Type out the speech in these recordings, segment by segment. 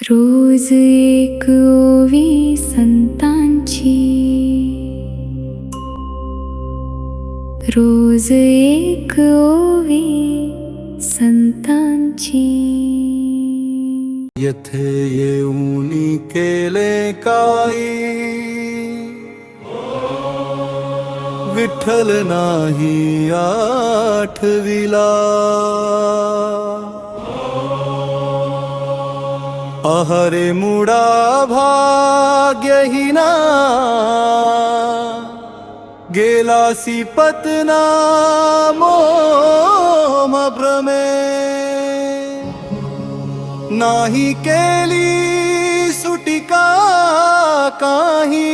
रोज एक ओवी संतांची, रोज एक ओवी संतांची. येथे येऊनी केले काही, विठ्ठल नाही आठविला. अहरे मुडा भाग्यहीना, गेलासी पतना मोह भ्रमे. नाही केली सुटिका काही,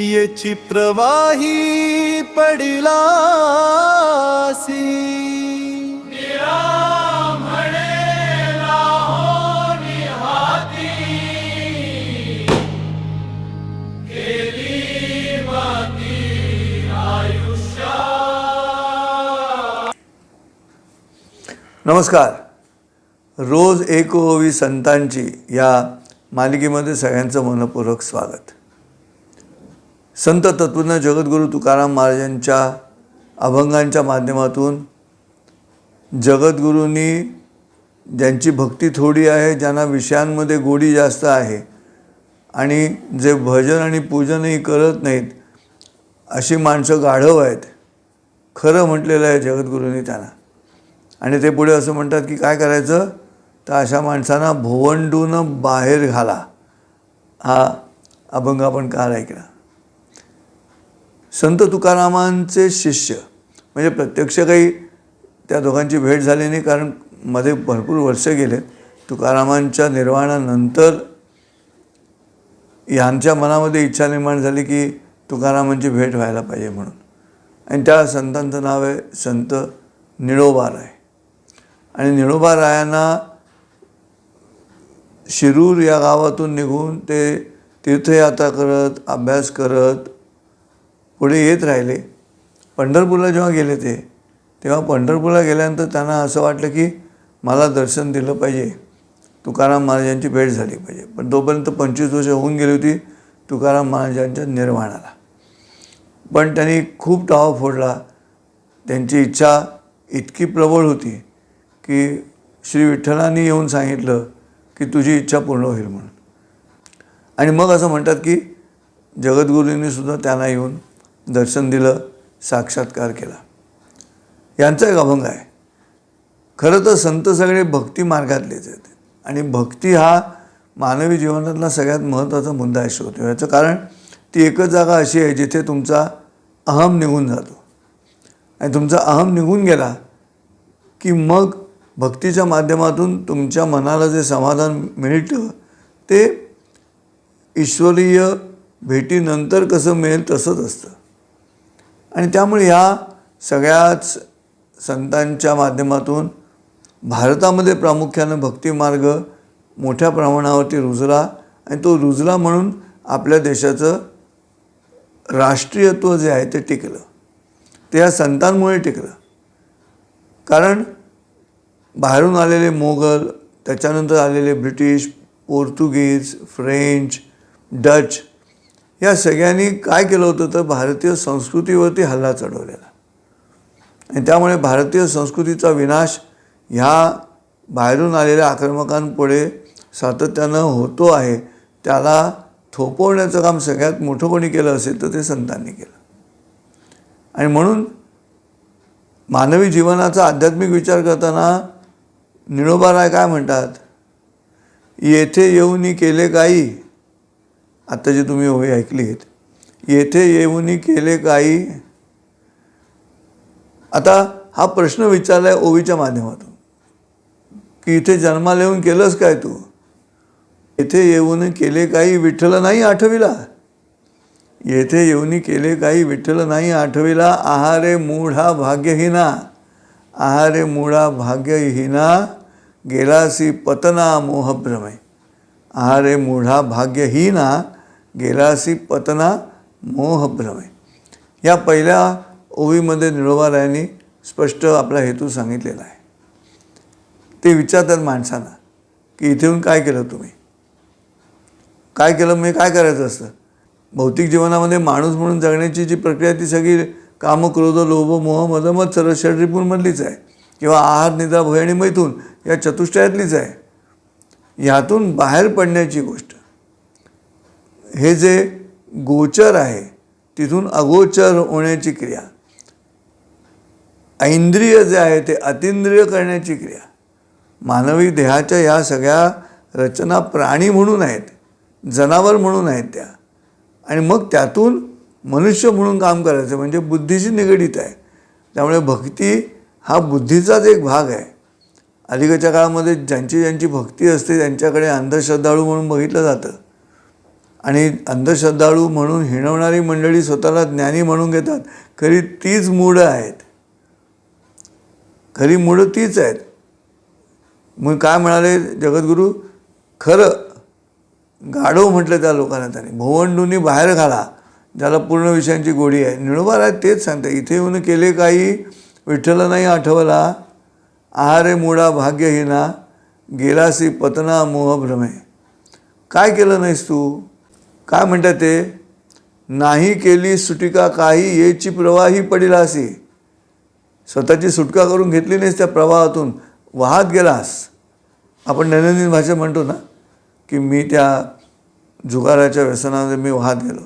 येची प्रवाही पडिलासी. नमस्कार. रोज एक ओवी संतांची या मालिकेमध्ये सगळ्यांचं मनपूर्वक स्वागत. संत तत्वज्ञ जगद्गुरू तुकाराम महाराजांच्या अभंगांच्या माध्यमातून जगद्गुरूंनी ज्यांची भक्ती थोडी आहे, ज्यांना विषयांमध्ये गोडी जास्त आहे आणि जे भजन आणि पूजनही करत नाहीत, अशी माणसं गाढव आहेत, खरं म्हटलेलं आहे जगद्गुरूंनी त्यांना. आणि ते पुढे असं म्हणतात की काय करायचं, तर अशा माणसांना भोवंडून बाहेर घाला. हा अभंग आपण काल ऐकला. संत तुकारामांचे शिष्य म्हणजे प्रत्यक्ष काही त्या दोघांची भेट झाली नाही, कारण मध्ये भरपूर वर्ष गेले. तुकारामांच्या निर्वाणानंतर यांच्या मनामध्ये इच्छा निर्माण झाली की तुकारामांची भेट व्हायला पाहिजे म्हणून. आणि त्या संतांचं नाव आहे संत निळोबाराय. आणि निळोबारायांना शिरूर या गावातून निघून ते तीर्थयात्रा करत, अभ्यास करत पुढे येत राहिले. पंढरपूरला जेव्हा गेले तेव्हा पंढरपूरला गेल्यानंतर त्यांना असं वाटलं की मला दर्शन दिलं पाहिजे, तुकाराम महाराजांची भेट झाली पाहिजे. पण तोपर्यंत 25 वर्ष होऊन गेली होती तुकाराम महाराजांच्या निर्वाणाला. पण त्यांनी खूप टावा फोडला. त्यांची इच्छा इतकी प्रबळ होती की श्री विठ्ठलांनी येऊन सांगितलं की तुझी इच्छा पूर्ण होईल म्हणून. आणि मग असं म्हणतात की जगद्गुरूंनी सुद्धा त्यांना येऊन दर्शन दिलं, साक्षात्कार केला. यांचा एक अभंग आहे. खरं तर संत सगळे भक्ती मार्गातलेच आहेत आणि भक्ती हा मानवी जीवनातला सगळ्यात महत्त्वाचा मुद्दा आहे श्रोते. याचं कारण ती एकच जागा अशी आहे जिथे तुमचा अहम निघून जातो. आणि तुमचा अहम निघून गेला की मग भक्तीच्या माध्यमातून तुमच्या मनाला जे समाधान मिळतं ते ईश्वरीय भेटीनंतर कसं मिळेल तसंच असतं. आणि त्यामुळे ह्या सगळ्याच संतांच्या माध्यमातून भारतामध्ये प्रामुख्यानं भक्तिमार्ग मोठ्या प्रमाणावरती रुजला. आणि तो रुजला म्हणून आपल्या देशाचं राष्ट्रीयत्व जे आहे ते टिकलं. ते या संतांमुळे टिकलं. कारण बाहेरून आलेले मोगल, त्याच्यानंतर आलेले ब्रिटिश, पोर्तुगीज, फ्रेंच, डच या सगळ्यांनी काय केलं होतं तर भारतीय संस्कृतीवरती हल्ला चढवलेला. आणि त्यामुळे भारतीय संस्कृतीचा विनाश ह्या बाहेरून आलेल्या आक्रमकांपुढे सातत्यानं होतो आहे. त्याला थोपवण्याचं काम सगळ्यात मोठं कोणी केलं असेल तर ते संतांनी केलं. आणि म्हणून मानवी जीवनाचा आध्यात्मिक विचार करताना निळोबाराय काय म्हणतात, येथे येऊनी केले काही. आता जी तुम्ही ओवी ऐकलीत, येथे येऊनी केले काही. आता हा प्रश्न विचारला आहे ओवीच्या माध्यमातून की इथे जन्माला येऊन केलंस काय तू. येथे येऊन केले काही विठ्ठल नाही आठविला. येथे येऊनी केले काही विठ्ठल नाही आठविला. आहारे मूढा भाग्यहीना, आहारे मूढा भाग्यहीना, गेलासी पतना मोहभ्रमे. आहारे मूढा भाग्यहीना, गेलासी पतना मोहभ्रमे. या पहिल्या ओवीमध्ये निळोबारायांनी स्पष्ट आपला हेतू सांगितलेला आहे. ते विचारतात माणसांना की इथे येऊन काय केलं तुम्ही, काय केलं, म्हणजे काय करायचं असतं. भौतिक जीवनामध्ये माणूस म्हणून जगण्याची जी प्रक्रिया ती सगळी काम, क्रोध, लोभ, मोह, मद, मत्सर षड्रिपूंमधलीच आहे, किंवा आहार, निद्रा, भय आणि मैथून या चतुष्टयातलीच आहे. ह्यातून बाहेर पडण्याची गोष्ट, हे जे गोचर आहे तिथून अगोचर होण्याची क्रिया, ऐंद्रिय जे आहे ते अतिंद्रिय करण्याची क्रिया, मानवी देहाच्या या सगळ्या रचना प्राणी म्हणून आहेत, जनावर म्हणून आहेत त्या, आणि मग त्यातून मनुष्य म्हणून काम करायचं म्हणजे बुद्धीशी निगडीत आहे. त्यामुळे भक्ती हा बुद्धीचाच एक भाग आहे. अलीकडच्या काळामध्ये ज्यांची भक्ती असते त्यांच्याकडे अंधश्रद्धाळू म्हणून बघितलं जातं, आणि अंधश्रद्धाळू म्हणून हिणवणारी मंडळी स्वतःला ज्ञानी म्हणून घेतात. खरी तीच मूढ आहेत, खरी मूढ तीच आहेत. मग काय म्हणाले जगद्गुरू, खरं गाढव म्हटलं त्या लोकांना त्यांनी, भोवंडूंनी बाहेर घाला ज्याला पूर्ण विषयांची गोडी आहे. निळोबाराय तेच सांगते, इथे येऊन केले काही विठ्ठल नाही आठवला, आहारे मूढा भाग्यहीना, गेलासी पतना मोहभ्रमे. काय केलं नाहीस तू, काय म्हणतात ते, नाही केली सुटिका काही, येची प्रवाही पडिलासी. स्वतःची सुटका करून घेतली नाहीस, त्या प्रवाहातून वाहत गेलास. आपण दैनंदिन भाषेत म्हणतो ना की मी त्या जुगाराच्या व्यसनामध्ये मी वाहत गेलो.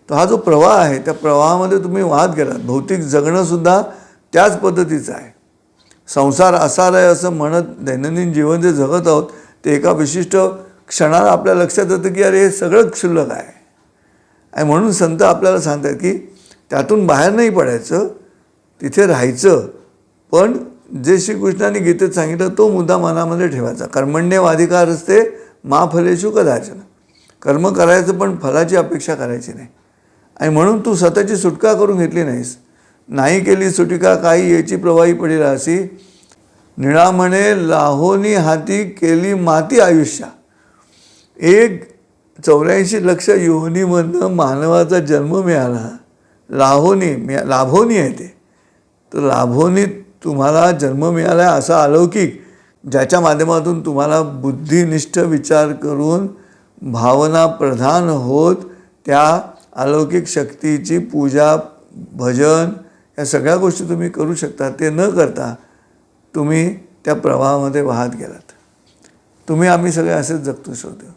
तो हा जो प्रवाह आहे त्या प्रवाहामध्ये तुम्ही वाहत गेलात. भौतिक जगणंसुद्धा त्याच पद्धतीचं आहे. संसार असार आहे असं म्हणत दैनंदिन जीवन जे जगत आहोत ते एका विशिष्ट क्षणाला आपल्या लक्षात येतं की अरे हे सगळं क्षुल्लक आहे. आणि म्हणून संत आपल्याला सांगतात की त्यातून बाहेर नाही पडायचं, तिथे राहायचं, पण जे श्रीकृष्णाने गीतेत सांगितलं तो मुद्दा मनामध्ये ठेवायचा. कर्मण्येवाधिकारस्ते मा फलेषु कदाचन. कर्म करायचं पण फलाची अपेक्षा करायची नाही. आणि म्हणून तू स्वतःची सुटका करून घेतली नाहीस. नाही केली सुटिका काही, याची प्रवाही पडिलासी. निळा म्हणे लाहोनी हाती, केली माती आयुष्या. 84 लक्ष योनीमधनं मानवाचा जन्म मिळाला. लाभोनी आहे ते. तर लाभोनी तुम्हाला जन्म मिळाला आहे असा अलौकिक, ज्याच्या माध्यमातून तुम्हाला बुद्धिनिष्ठ विचार करून भावना प्रधान होत त्या अलौकिक शक्तीची पूजा, भजन या सगळ्या गोष्टी तुम्ही करू शकता. ते न करता तुम्ही त्या प्रवाहामध्ये वाहत गेलात. आम्ही सगळे असेच जगतो श्रोते.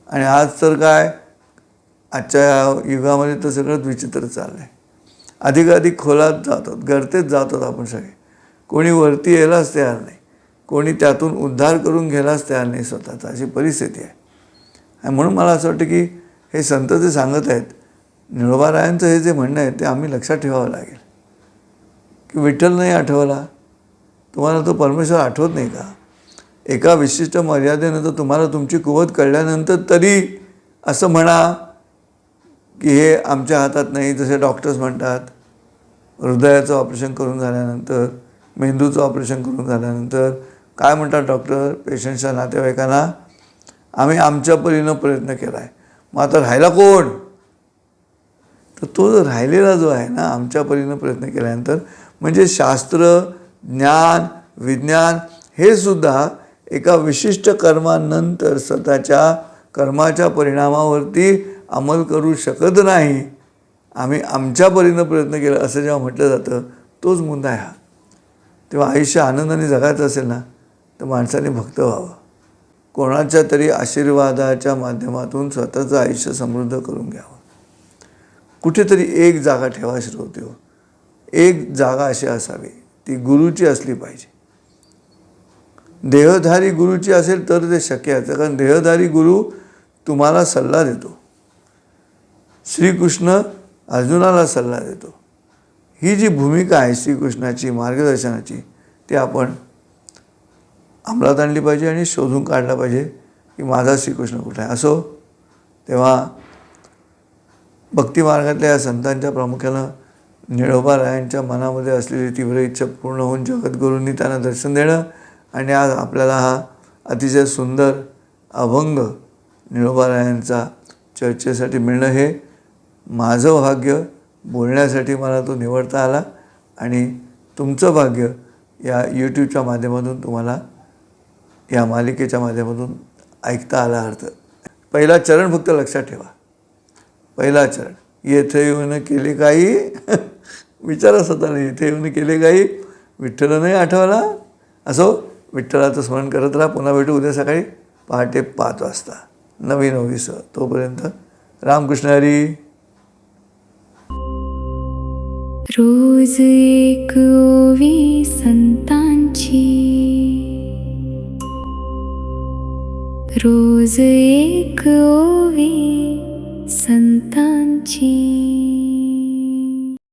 आणि आज तर काय, आजच्या युगामध्ये तर सगळंच विचित्र चाललं आहे. अधिकाधिक खोलात जातो, गर्तेत जातो आपण सगळे. कोणी वरती यायलाच तयार नाही, कोणी त्यातून उद्धार करून घ्यायलाच तयार नाही स्वतःचा, अशी परिस्थिती आहे. आणि म्हणून मला असं वाटतं की हे संत जे सांगत आहेत, निळोबारायांचं हे जे म्हणणं आहे ते आम्ही लक्षात ठेवावं लागेल की विठ्ठल नाही आठवला, तुम्हाला तो परमेश्वर आठवत नाही का? एका विशिष्ट मर्यादेनंतर तुम्हाला तुमची कुवत कळल्यानंतर तरी असं म्हणा की हे आमच्या हातात नाही. जसे डॉक्टर्स म्हणतात, हृदयाचं ऑपरेशन करून झाल्यानंतर, मेंदूचं ऑपरेशन करून झाल्यानंतर काय म्हणतात डॉक्टर पेशंटच्या नातेवाईकांना, आम्ही आमच्या परीनं प्रयत्न केला आहे, मग आता राहायला कोण? तर तो जो राहिलेला जो आहे ना, आमच्या परीनं प्रयत्न केल्यानंतर, म्हणजे शास्त्र, ज्ञान, विज्ञान हे सुद्धा एका विशिष्ट कर्मानंतर स्वतःच्या कर्माच्या परिणामावरती अंमल करू शकत नाही. आम्ही आमच्या परीनं प्रयत्न केला असं जेव्हा म्हटलं जातं, तोच मुद्दा आहे हा. तेव्हा आयुष्य आनंदाने जगायचं असेल ना तर माणसाने भक्त व्हावं. कोणाच्या तरी आशीर्वादाच्या माध्यमातून स्वतःचं आयुष्य समृद्ध करून घ्यावं. कुठेतरी एक जागा ठेवा श्रोते हो. एक जागा अशी असावी, ती गुरुची असली पाहिजे. देहधारी गुरुची असेल तर ते शक्य आहे. कारण देहधारी गुरु तुम्हाला सल्ला देतो. श्रीकृष्ण अर्जुनाला सल्ला देतो. ही जी भूमिका आहे श्रीकृष्णाची मार्गदर्शनाची, ती आपण अंमलात आणली पाहिजे आणि शोधून काढला पाहिजे की माझा श्रीकृष्ण कुठे आहे. असो, तेव्हा भक्तिमार्गातल्या या संतांच्या प्रामुख्यानं निळोबारायांच्या मनामध्ये असलेली तीव्र इच्छा पूर्ण होऊन जगद्गुरूंनी त्यांना दर्शन देणं आणि आज आपल्याला हा अतिशय सुंदर अभंग निळोबारायांचा चर्चेसाठी मिळणं हे माझं भाग्य. बोलण्यासाठी मला तो निवडता आला आणि तुमचं भाग्य या यूट्यूबच्या माध्यमातून तुम्हाला या मालिकेच्या माध्यमातून ऐकता आला अर्थ. पहिला चरण फक्त लक्षात ठेवा. पहिला चरण, येथे येऊन केले काही विचारा स्वतःला, येथे येऊन केले काही विठ्ठल नाही आठवला. असो, विठ्ठलाचं स्मरण करत राहा. पुन्हा भेटू उद्या सकाळी पहाटे 5 वाजता नवीन ओवीसह. तोपर्यंत रामकृष्ण हरी. रोज एक ओवी संतांची, रोज एक ओवी संतांची.